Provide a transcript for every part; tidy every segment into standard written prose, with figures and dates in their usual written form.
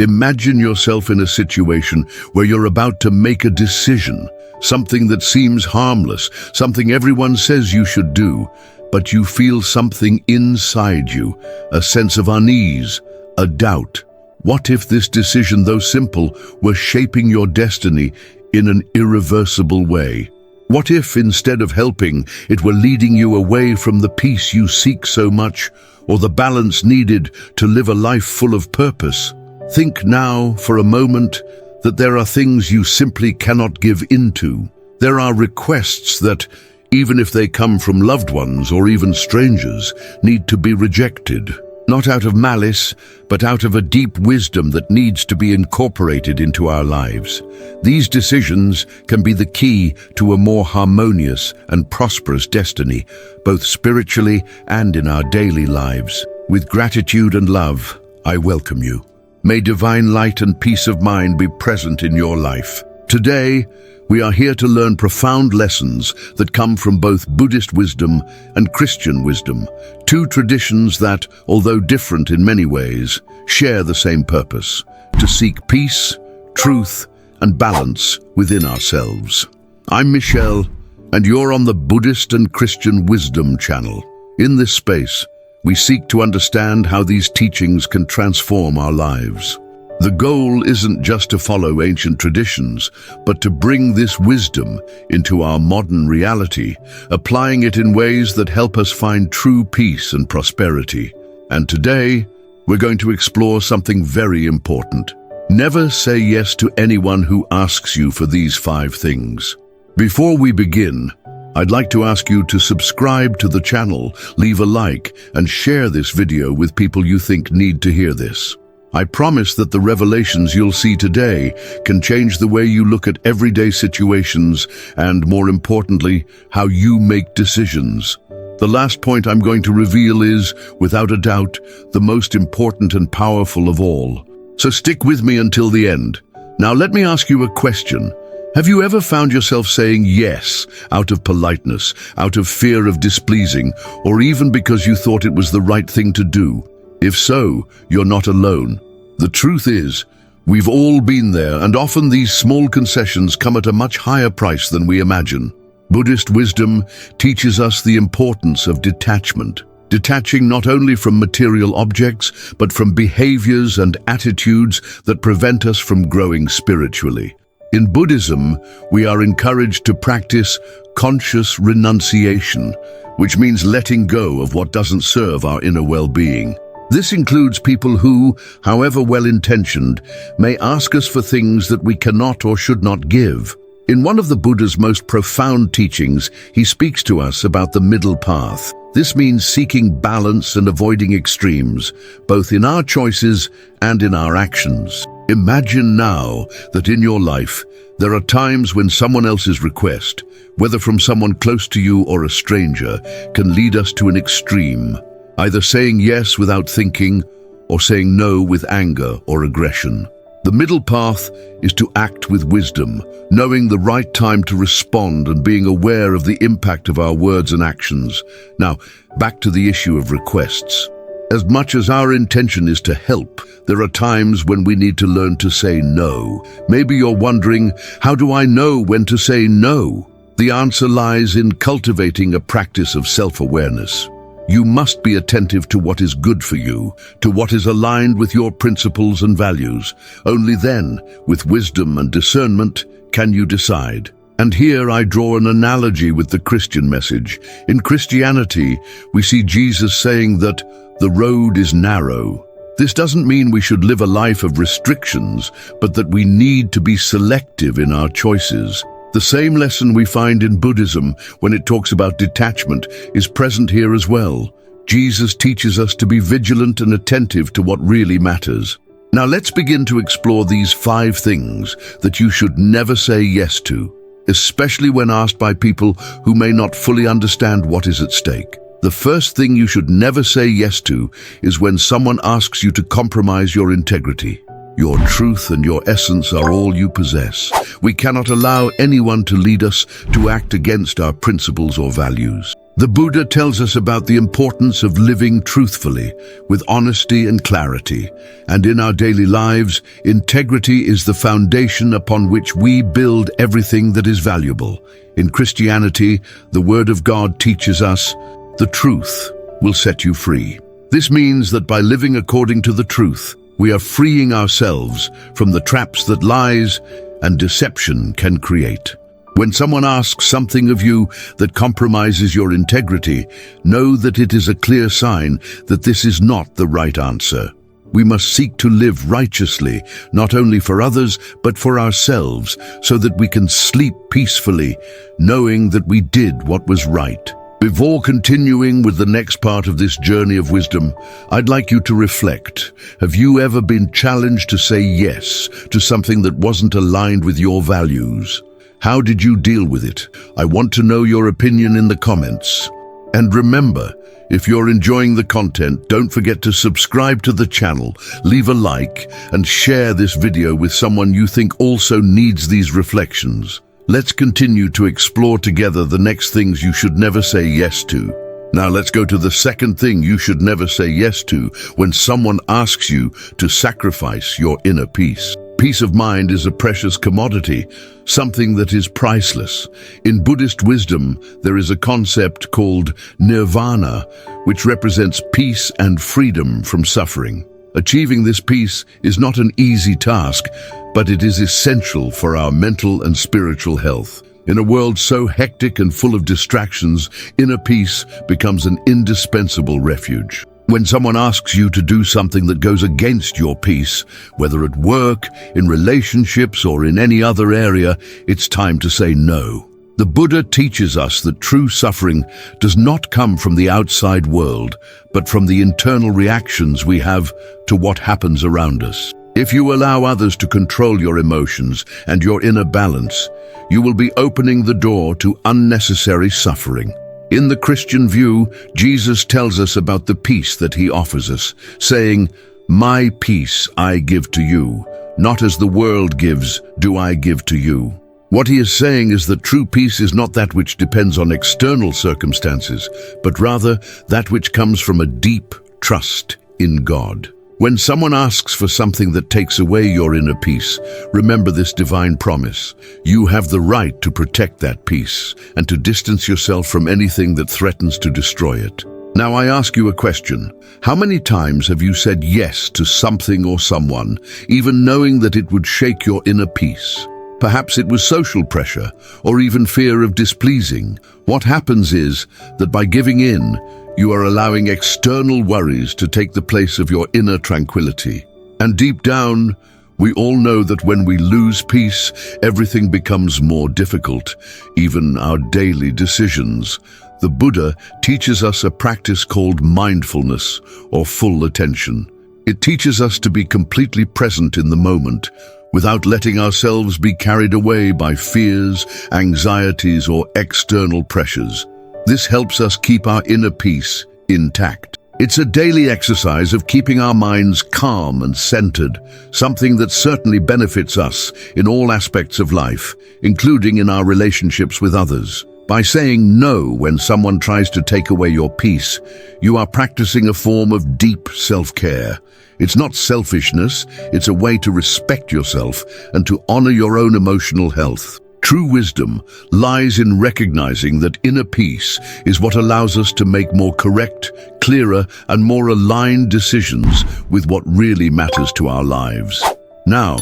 Imagine yourself in a situation where you're about to make a decision, something that seems harmless, something everyone says you should do, but you feel something inside you, a sense of unease, a doubt. What if this decision, though simple, were shaping your destiny in an irreversible way? What if, instead of helping, it were leading you away from the peace you seek so much, or the balance needed to live a life full of purpose? Think now, for a moment, that there are things you simply cannot give into. There are requests that, even if they come from loved ones or even strangers, need to be rejected. Not out of malice, but out of a deep wisdom that needs to be incorporated into our lives. These decisions can be the key to a more harmonious and prosperous destiny, both spiritually and in our daily lives. With gratitude and love, I welcome you. May divine light and peace of mind be present in your life. Today, we are here to learn profound lessons that come from both Buddhist wisdom and Christian wisdom, two traditions that, although different in many ways, share the same purpose: to seek peace, truth, and balance within ourselves. I'm Michelle, and you're on the Buddhist and Christian Wisdom channel. In this space, we seek to understand how these teachings can transform our lives. The goal isn't just to follow ancient traditions, but to bring this wisdom into our modern reality, applying it in ways that help us find true peace and prosperity. And today, we're going to explore something very important. Never say yes to anyone who asks you for these 5 things. Before we begin, I'd like to ask you to subscribe to the channel, leave a like, and share this video with people you think need to hear this. I promise that the revelations you'll see today can change the way you look at everyday situations and, more importantly, how you make decisions. The last point I'm going to reveal is, without a doubt, the most important and powerful of all. So stick with me until the end. Now let me ask you a question. Have you ever found yourself saying yes out of politeness, out of fear of displeasing, or even because you thought it was the right thing to do? If so, you're not alone. The truth is, we've all been there, and often these small concessions come at a much higher price than we imagine. Buddhist wisdom teaches us the importance of detachment. Detaching not only from material objects, but from behaviors and attitudes that prevent us from growing spiritually. In Buddhism, we are encouraged to practice conscious renunciation, which means letting go of what doesn't serve our inner well-being. This includes people who, however well-intentioned, may ask us for things that we cannot or should not give. In one of the Buddha's most profound teachings, he speaks to us about the middle path. This means seeking balance and avoiding extremes, both in our choices and in our actions. Imagine now that in your life, there are times when someone else's request, whether from someone close to you or a stranger, can lead us to an extreme, either saying yes without thinking or saying no with anger or aggression. The middle path is to act with wisdom, knowing the right time to respond and being aware of the impact of our words and actions. Now, back to the issue of requests. As much as our intention is to help, there are times when we need to learn to say no. Maybe you're wondering, how do I know when to say no? The answer lies in cultivating a practice of self-awareness. You must be attentive to what is good for you, to what is aligned with your principles and values. Only then, with wisdom and discernment, can you decide. And here I draw an analogy with the Christian message. In Christianity, we see Jesus saying that the road is narrow. This doesn't mean we should live a life of restrictions, but that we need to be selective in our choices. The same lesson we find in Buddhism when it talks about detachment is present here as well. Jesus teaches us to be vigilant and attentive to what really matters. Now let's begin to explore these 5 things that you should never say yes to, especially when asked by people who may not fully understand what is at stake. The first thing you should never say yes to is when someone asks you to compromise your integrity. Your truth and your essence are all you possess. We cannot allow anyone to lead us to act against our principles or values. The Buddha tells us about the importance of living truthfully, with honesty and clarity. And in our daily lives, integrity is the foundation upon which we build everything that is valuable. In Christianity, the Word of God teaches us, the truth will set you free. This means that by living according to the truth, we are freeing ourselves from the traps that lies and deception can create. When someone asks something of you that compromises your integrity, know that it is a clear sign that this is not the right answer. We must seek to live righteously, not only for others, but for ourselves, so that we can sleep peacefully, knowing that we did what was right. Before continuing with the next part of this journey of wisdom, I'd like you to reflect. Have you ever been challenged to say yes to something that wasn't aligned with your values? How did you deal with it? I want to know your opinion in the comments. And remember, if you're enjoying the content, don't forget to subscribe to the channel, leave a like, and share this video with someone you think also needs these reflections. Let's continue to explore together the next things you should never say yes to. Now let's go to the second thing you should never say yes to when someone asks you to sacrifice your inner peace. Peace of mind is a precious commodity, something that is priceless. In Buddhist wisdom, there is a concept called nirvana, which represents peace and freedom from suffering. Achieving this peace is not an easy task, but it is essential for our mental and spiritual health. In a world so hectic and full of distractions, inner peace becomes an indispensable refuge. When someone asks you to do something that goes against your peace, whether at work, in relationships, or in any other area, it's time to say no. The Buddha teaches us that true suffering does not come from the outside world, but from the internal reactions we have to what happens around us. If you allow others to control your emotions and your inner balance, you will be opening the door to unnecessary suffering. In the Christian view, Jesus tells us about the peace that he offers us, saying, "My peace I give to you, not as the world gives, do I give to you." What he is saying is that true peace is not that which depends on external circumstances, but rather that which comes from a deep trust in God. When someone asks for something that takes away your inner peace, remember this divine promise. You have the right to protect that peace and to distance yourself from anything that threatens to destroy it. Now I ask you a question. How many times have you said yes to something or someone, even knowing that it would shake your inner peace? Perhaps it was social pressure or even fear of displeasing. What happens is that by giving in, you are allowing external worries to take the place of your inner tranquility. And deep down, we all know that when we lose peace, everything becomes more difficult, even our daily decisions. The Buddha teaches us a practice called mindfulness, or full attention. It teaches us to be completely present in the moment, without letting ourselves be carried away by fears, anxieties, or external pressures. This helps us keep our inner peace intact. It's a daily exercise of keeping our minds calm and centered, something that certainly benefits us in all aspects of life, including in our relationships with others. By saying no when someone tries to take away your peace, you are practicing a form of deep self-care. It's not selfishness, it's a way to respect yourself and to honor your own emotional health. True wisdom lies in recognizing that inner peace is what allows us to make more correct, clearer, and more aligned decisions with what really matters to our lives. Now,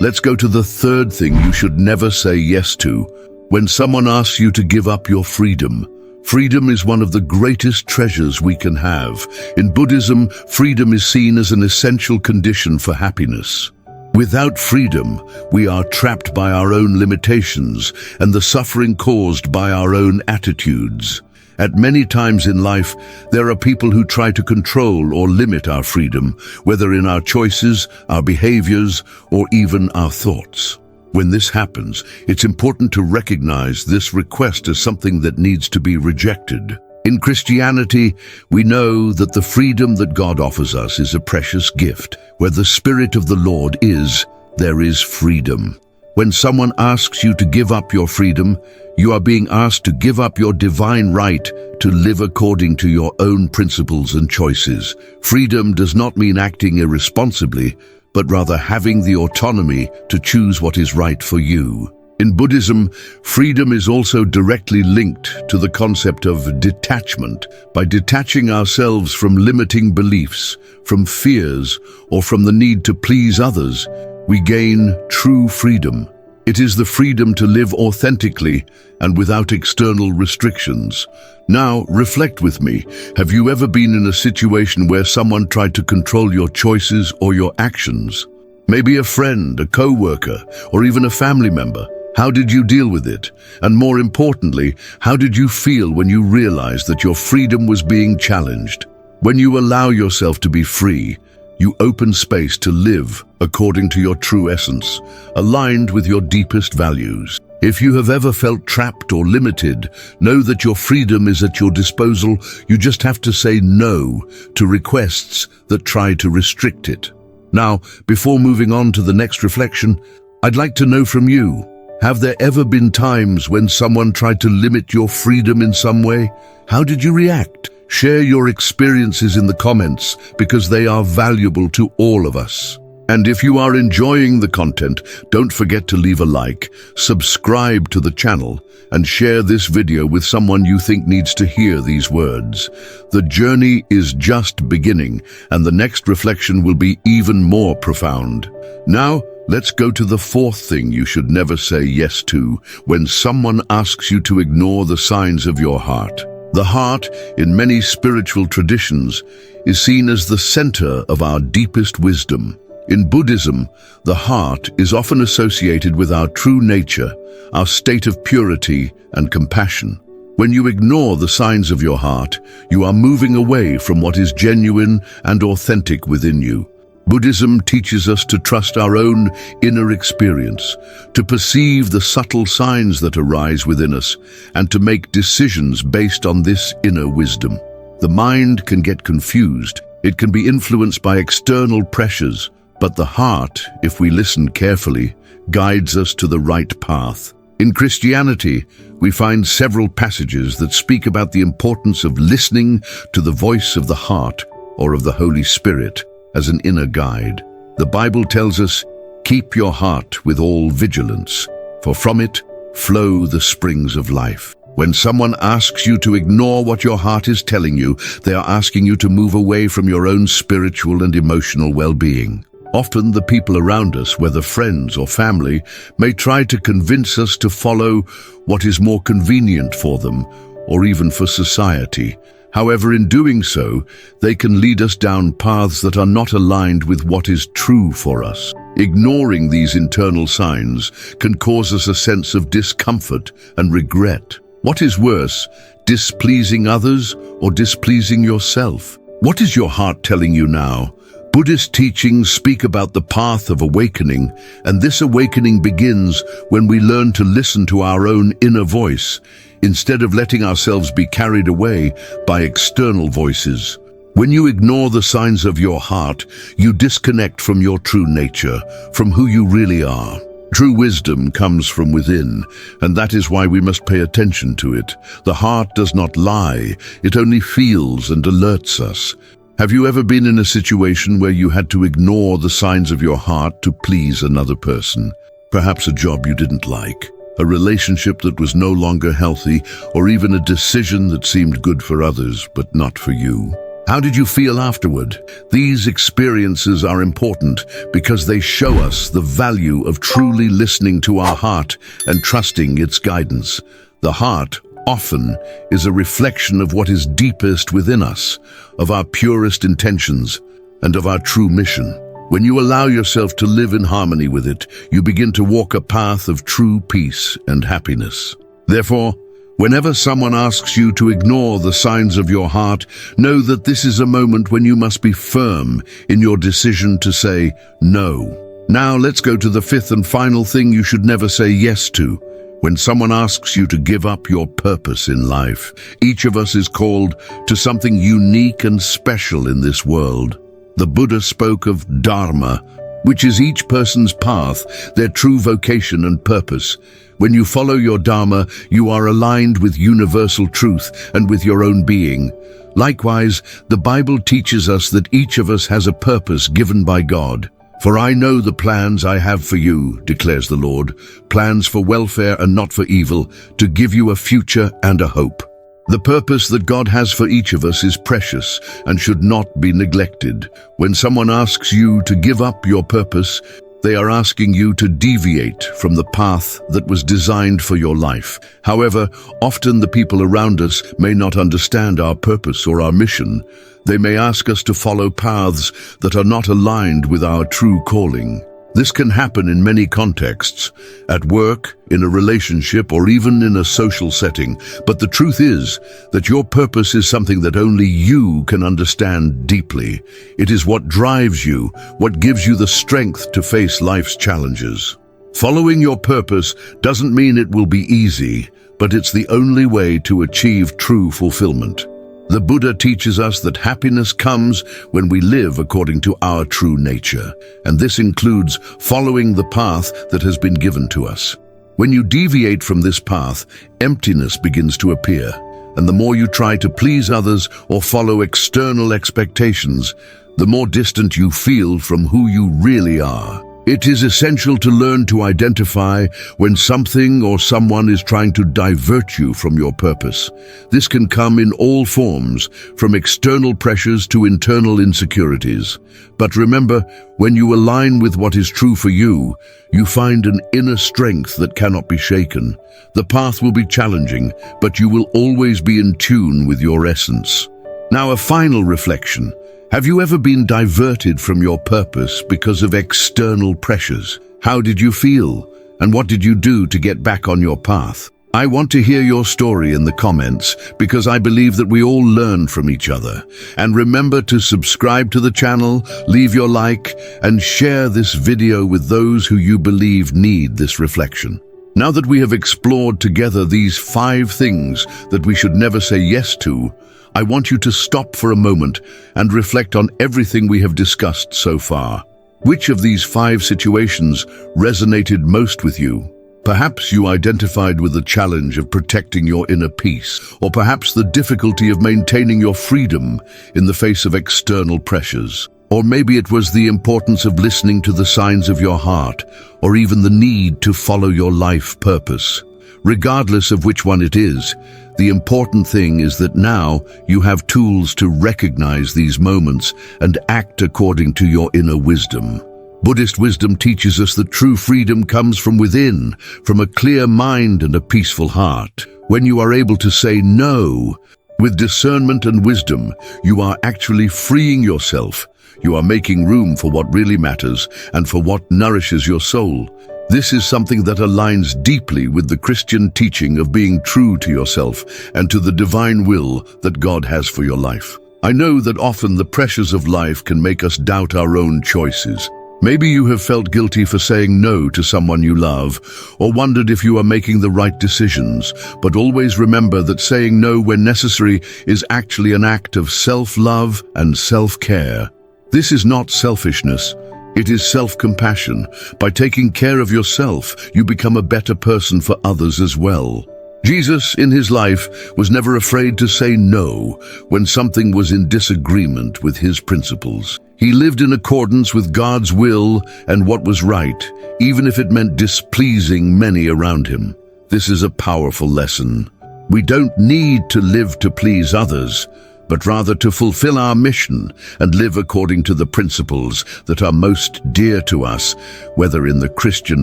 let's go to the third thing you should never say yes to. When someone asks you to give up your freedom, freedom is one of the greatest treasures we can have. In Buddhism, freedom is seen as an essential condition for happiness. Without freedom, we are trapped by our own limitations and the suffering caused by our own attitudes. At many times in life, there are people who try to control or limit our freedom, whether in our choices, our behaviors, or even our thoughts. When this happens, it's important to recognize this request as something that needs to be rejected. In Christianity, we know that the freedom that God offers us is a precious gift. Where the Spirit of the Lord is, there is freedom. When someone asks you to give up your freedom, you are being asked to give up your divine right to live according to your own principles and choices. Freedom does not mean acting irresponsibly, but rather having the autonomy to choose what is right for you. In Buddhism, freedom is also directly linked to the concept of detachment. By detaching ourselves from limiting beliefs, from fears, or from the need to please others, we gain true freedom. It is the freedom to live authentically and without external restrictions. Now, reflect with me. Have you ever been in a situation where someone tried to control your choices or your actions? Maybe a friend, a co-worker, or even a family member. How did you deal with it? And more importantly, how did you feel when you realized that your freedom was being challenged? When you allow yourself to be free, you open space to live according to your true essence, aligned with your deepest values. If you have ever felt trapped or limited, know that your freedom is at your disposal. You just have to say no to requests that try to restrict it. Now, before moving on to the next reflection, I'd like to know from you, have there ever been times when someone tried to limit your freedom in some way? How did you react? Share your experiences in the comments because they are valuable to all of us. And if you are enjoying the content, don't forget to leave a like, subscribe to the channel, and share this video with someone you think needs to hear these words. The journey is just beginning, and the next reflection will be even more profound. Now, let's go to the fourth thing you should never say yes to when someone asks you to ignore the signs of your heart. The heart, in many spiritual traditions, is seen as the center of our deepest wisdom. In Buddhism, the heart is often associated with our true nature, our state of purity and compassion. When you ignore the signs of your heart, you are moving away from what is genuine and authentic within you. Buddhism teaches us to trust our own inner experience, to perceive the subtle signs that arise within us, and to make decisions based on this inner wisdom. The mind can get confused. It can be influenced by external pressures, but the heart, if we listen carefully, guides us to the right path. In Christianity, we find several passages that speak about the importance of listening to the voice of the heart or of the Holy Spirit as an inner guide. The Bible tells us, "Keep your heart with all vigilance, for from it flow the springs of life." When someone asks you to ignore what your heart is telling you, they are asking you to move away from your own spiritual and emotional well-being. Often the people around us, whether friends or family, may try to convince us to follow what is more convenient for them or even for society. However, in doing so, they can lead us down paths that are not aligned with what is true for us. Ignoring these internal signs can cause us a sense of discomfort and regret. What is worse, displeasing others or displeasing yourself? What is your heart telling you now? Buddhist teachings speak about the path of awakening, and this awakening begins when we learn to listen to our own inner voice, instead of letting ourselves be carried away by external voices. When you ignore the signs of your heart, you disconnect from your true nature, from who you really are. True wisdom comes from within, and that is why we must pay attention to it. The heart does not lie, it only feels and alerts us. Have you ever been in a situation where you had to ignore the signs of your heart to please another person? Perhaps a job you didn't like, a relationship that was no longer healthy, or even a decision that seemed good for others but not for you. How did you feel afterward? These experiences are important because they show us the value of truly listening to our heart and trusting its guidance. The heart often is a reflection of what is deepest within us, of our purest intentions, and of our true mission. When you allow yourself to live in harmony with it, you begin to walk a path of true peace and happiness. Therefore, whenever someone asks you to ignore the signs of your heart, know that this is a moment when you must be firm in your decision to say no. Now let's go to the fifth and final thing you should never say yes to. When someone asks you to give up your purpose in life, each of us is called to something unique and special in this world. The Buddha spoke of dharma, which is each person's path, their true vocation and purpose. When you follow your Dharma, you are aligned with universal truth and with your own being. Likewise, the Bible teaches us that each of us has a purpose given by God. For I know the plans I have for you, declares the Lord, plans for welfare and not for evil, to give you a future and a hope. The purpose that God has for each of us is precious and should not be neglected. When someone asks you to give up your purpose, they are asking you to deviate from the path that was designed for your life. However, often the people around us may not understand our purpose or our mission. They may ask us to follow paths that are not aligned with our true calling. This can happen in many contexts, at work, in a relationship, or even in a social setting. But the truth is that your purpose is something that only you can understand deeply. It is what drives you, what gives you the strength to face life's challenges. Following your purpose doesn't mean it will be easy, but it's the only way to achieve true fulfillment. The Buddha teaches us that happiness comes when we live according to our true nature, and this includes following the path that has been given to us. When you deviate from this path, emptiness begins to appear, and the more you try to please others or follow external expectations, the more distant you feel from who you really are. It is essential to learn to identify when something or someone is trying to divert you from your purpose. This can come in all forms, from external pressures to internal insecurities. But remember, when you align with what is true for you, you find an inner strength that cannot be shaken. The path will be challenging, but you will always be in tune with your essence. Now, a final reflection. Have you ever been diverted from your purpose because of external pressures? How did you feel? And what did you do to get back on your path? I want to hear your story in the comments, because I believe that we all learn from each other. And remember to subscribe to the channel, leave your like, and share this video with those who you believe need this reflection. Now that we have explored together these 5 things that we should never say yes to, I want you to stop for a moment and reflect on everything we have discussed so far. Which of these 5 situations resonated most with you? Perhaps you identified with the challenge of protecting your inner peace, or perhaps the difficulty of maintaining your freedom in the face of external pressures. Or maybe it was the importance of listening to the signs of your heart, or even the need to follow your life purpose. Regardless of which one it is, the important thing is that now you have tools to recognize these moments and act according to your inner wisdom. Buddhist wisdom teaches us that true freedom comes from within, from a clear mind and a peaceful heart. When you are able to say no, with discernment and wisdom, you are actually freeing yourself. You are making room for what really matters and for what nourishes your soul. This is something that aligns deeply with the Christian teaching of being true to yourself and to the divine will that God has for your life. I know that often the pressures of life can make us doubt our own choices. Maybe you have felt guilty for saying no to someone you love, or wondered if you are making the right decisions. But always remember that saying no when necessary is actually an act of self-love and self-care. This is not selfishness. It is self-compassion. By taking care of yourself, you become a better person for others as well. Jesus, in his life, was never afraid to say no when something was in disagreement with his principles. He lived in accordance with God's will and what was right, even if it meant displeasing many around him. This is a powerful lesson. We don't need to live to please others, but rather to fulfill our mission and live according to the principles that are most dear to us, whether in the Christian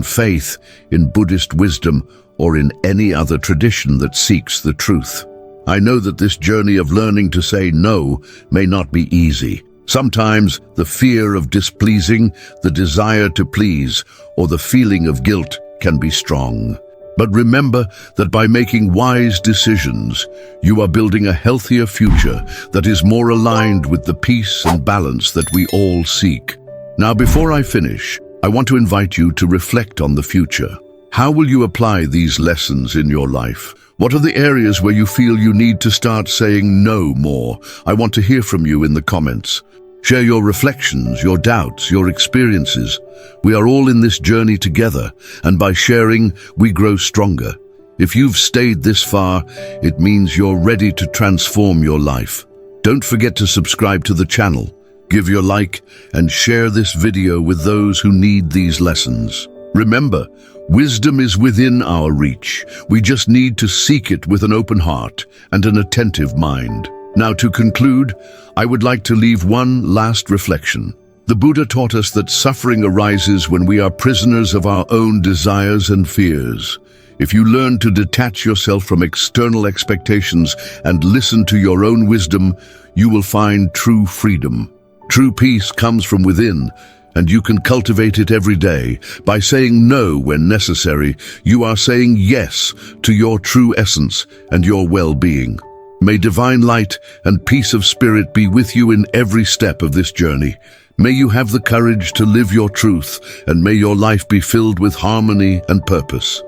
faith, in Buddhist wisdom, or in any other tradition that seeks the truth. I know that this journey of learning to say no may not be easy. Sometimes the fear of displeasing, the desire to please, or the feeling of guilt can be strong. But remember that by making wise decisions, you are building a healthier future that is more aligned with the peace and balance that we all seek. Now, before I finish, I want to invite you to reflect on the future. How will you apply these lessons in your life? What are the areas where you feel you need to start saying no more? I want to hear from you in the comments. Share your reflections, your doubts, your experiences. We are all in this journey together, and by sharing, we grow stronger. If you've stayed this far, it means you're ready to transform your life. Don't forget to subscribe to the channel, give your like, and share this video with those who need these lessons. Remember, wisdom is within our reach. We just need to seek it with an open heart and an attentive mind. Now, to conclude, I would like to leave one last reflection. The Buddha taught us that suffering arises when we are prisoners of our own desires and fears. If you learn to detach yourself from external expectations and listen to your own wisdom, you will find true freedom. True peace comes from within, and you can cultivate it every day. By saying no when necessary, you are saying yes to your true essence and your well-being. May divine light and peace of spirit be with you in every step of this journey. May you have the courage to live your truth, and may your life be filled with harmony and purpose.